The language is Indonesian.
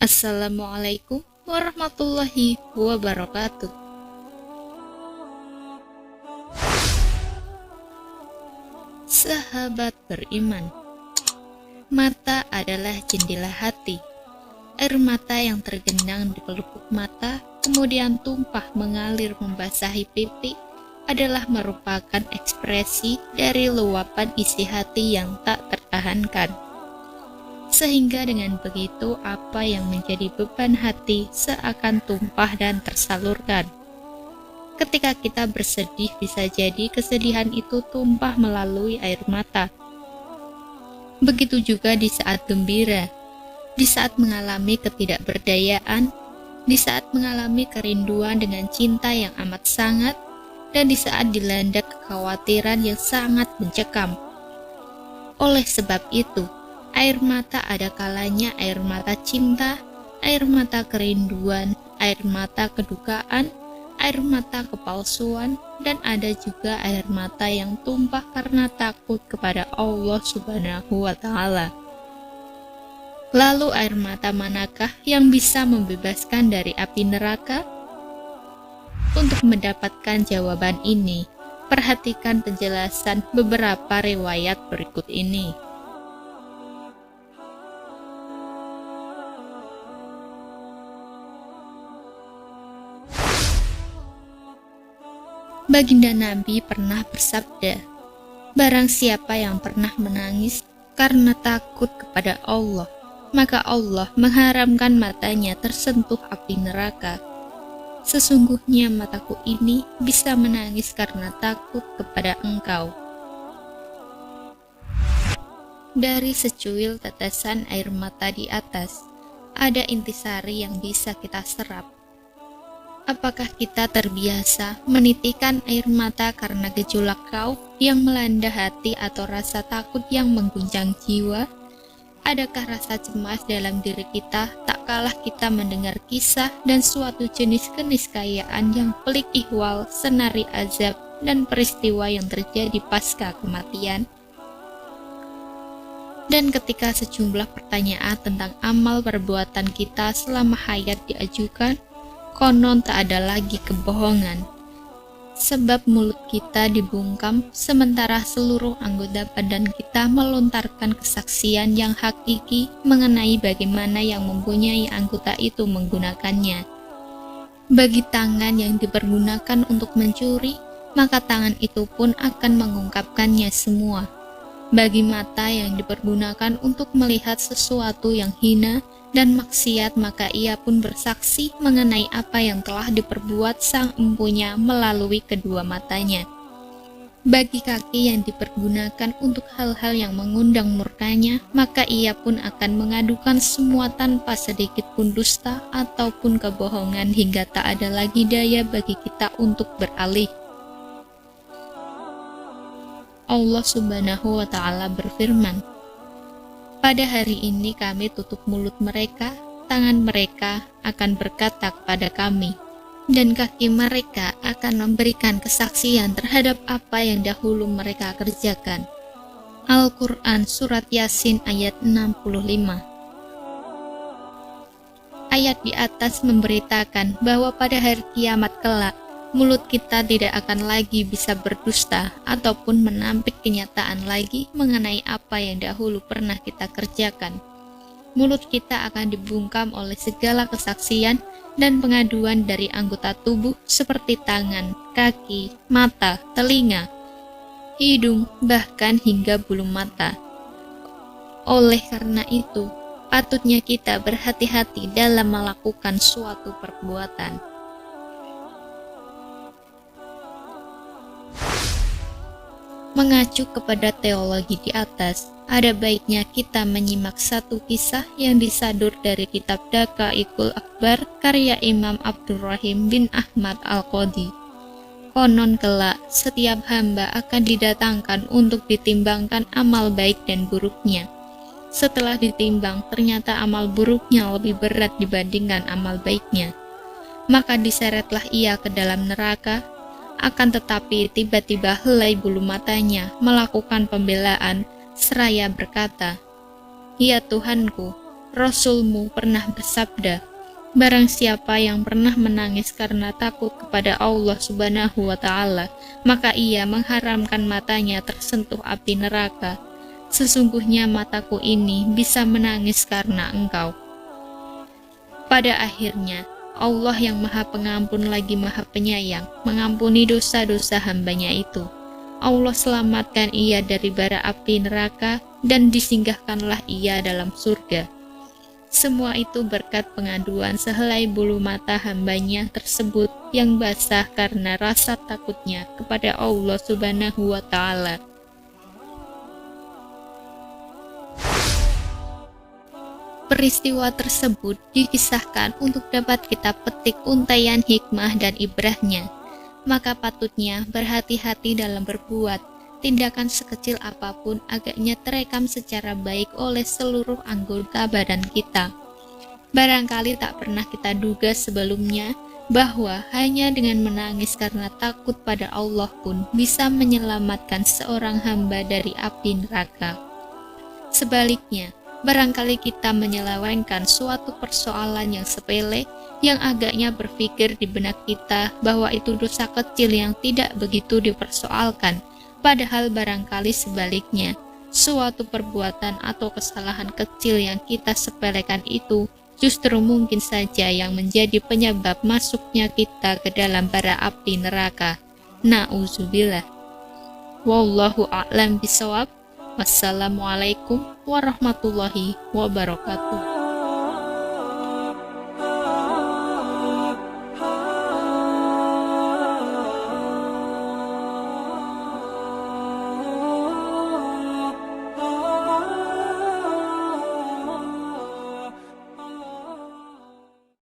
Assalamualaikum warahmatullahi wabarakatuh. Sahabat beriman, mata adalah jendela hati. Air mata yang tergenang di pelupuk mata kemudian tumpah mengalir membasahi pipi adalah merupakan ekspresi dari luapan isi hati yang tak tertahankan. Sehingga dengan begitu apa yang menjadi beban hati seakan tumpah dan tersalurkan. Ketika kita bersedih, bisa jadi kesedihan itu tumpah melalui air mata. Begitu juga di saat gembira, di saat mengalami ketidakberdayaan, di saat mengalami kerinduan dengan cinta yang amat sangat, dan di saat dilanda kekhawatiran yang sangat mencekam. Oleh sebab itu, air mata ada kalanya air mata cinta, air mata kerinduan, air mata kedukaan, air mata kepalsuan, dan ada juga air mata yang tumpah karena takut kepada Allah Subhanahu wa Ta'ala. Lalu air mata manakah yang bisa membebaskan dari api neraka? Untuk mendapatkan jawaban ini, perhatikan penjelasan beberapa riwayat berikut ini. Baginda Nabi pernah bersabda, barang siapa yang pernah menangis karena takut kepada Allah, maka Allah mengharamkan matanya tersentuh api neraka. Sesungguhnya mataku ini bisa menangis karena takut kepada Engkau. Dari secuil tetesan air mata di atas, ada intisari yang bisa kita serap. Apakah kita terbiasa menitikan air mata karena gejolak rauk yang melanda hati atau rasa takut yang mengguncang jiwa? Adakah rasa cemas dalam diri kita tak kalah kita mendengar kisah dan suatu jenis keniscayaan yang pelik ihwal, senari azab, dan peristiwa yang terjadi pasca kematian? Dan ketika sejumlah pertanyaan tentang amal perbuatan kita selama hayat diajukan, konon tak ada lagi kebohongan, sebab mulut kita dibungkam sementara seluruh anggota badan kita melontarkan kesaksian yang hakiki mengenai bagaimana yang mempunyai anggota itu menggunakannya. Bagi tangan yang dipergunakan untuk mencuri, maka tangan itu pun akan mengungkapkannya semua. Bagi mata yang dipergunakan untuk melihat sesuatu yang hina dan maksiat, maka ia pun bersaksi mengenai apa yang telah diperbuat sang empunya melalui kedua matanya. Bagi kaki yang dipergunakan untuk hal-hal yang mengundang murkanya, maka ia pun akan mengadukan semua tanpa sedikit pun dusta ataupun kebohongan hingga tak ada lagi daya bagi kita untuk beralih. Allah Subhanahu wa Ta'ala berfirman, pada hari ini kami tutup mulut mereka, tangan mereka akan berkata kepada kami, dan kaki mereka akan memberikan kesaksian terhadap apa yang dahulu mereka kerjakan. Al-Quran Surat Yasin ayat 65. Ayat di atas memberitakan bahwa pada hari kiamat kelak, mulut kita tidak akan lagi bisa berdusta ataupun menampik kenyataan lagi mengenai apa yang dahulu pernah kita kerjakan. Mulut kita akan dibungkam oleh segala kesaksian dan pengaduan dari anggota tubuh seperti tangan, kaki, mata, telinga, hidung, bahkan hingga bulu mata. Oleh karena itu, patutnya kita berhati-hati dalam melakukan suatu perbuatan. Mengacu kepada teologi di atas, ada baiknya kita menyimak satu kisah yang disadur dari kitab Daqaiqul Akbar karya Imam Abdurrahim bin Ahmad Al-Qadi. Konon kelak, setiap hamba akan didatangkan untuk ditimbangkan amal baik dan buruknya. Setelah ditimbang, ternyata amal buruknya lebih berat dibandingkan amal baiknya. Maka diseretlah ia ke dalam neraka. Akan tetapi tiba-tiba helai bulu matanya melakukan pembelaan seraya berkata, "Ya Tuhanku, Rasulmu pernah bersabda, barang siapa yang pernah menangis karena takut kepada Allah Subhanahu wa Ta'ala, maka ia mengharamkan matanya tersentuh api neraka. Sesungguhnya mataku ini bisa menangis karena engkau. Pada akhirnya, Allah yang Maha Pengampun lagi Maha Penyayang mengampuni dosa-dosa hambanya itu. Allah selamatkan ia dari bara api neraka dan disinggahkanlah ia dalam surga. Semua itu berkat pengaduan sehelai bulu mata hambanya tersebut yang basah karena rasa takutnya kepada Allah Subhanahu wa Ta'ala. Peristiwa tersebut dikisahkan untuk dapat kita petik untaian hikmah dan ibrahnya. Maka patutnya berhati-hati dalam berbuat. Tindakan sekecil apapun agaknya terekam secara baik oleh seluruh anggota badan kita. Barangkali tak pernah kita duga sebelumnya bahwa hanya dengan menangis karena takut pada Allah pun bisa menyelamatkan seorang hamba dari api neraka. Sebaliknya, barangkali kita menyelewengkan suatu persoalan yang sepele yang agaknya berpikir di benak kita bahwa itu dosa kecil yang tidak begitu dipersoalkan, padahal barangkali sebaliknya, suatu perbuatan atau kesalahan kecil yang kita sepelekan itu justru mungkin saja yang menjadi penyebab masuknya kita ke dalam bara api neraka. Na'udzubillah. Wallahu a'lam bishawab. Wassalamualaikum warahmatullahi wabarakatuh.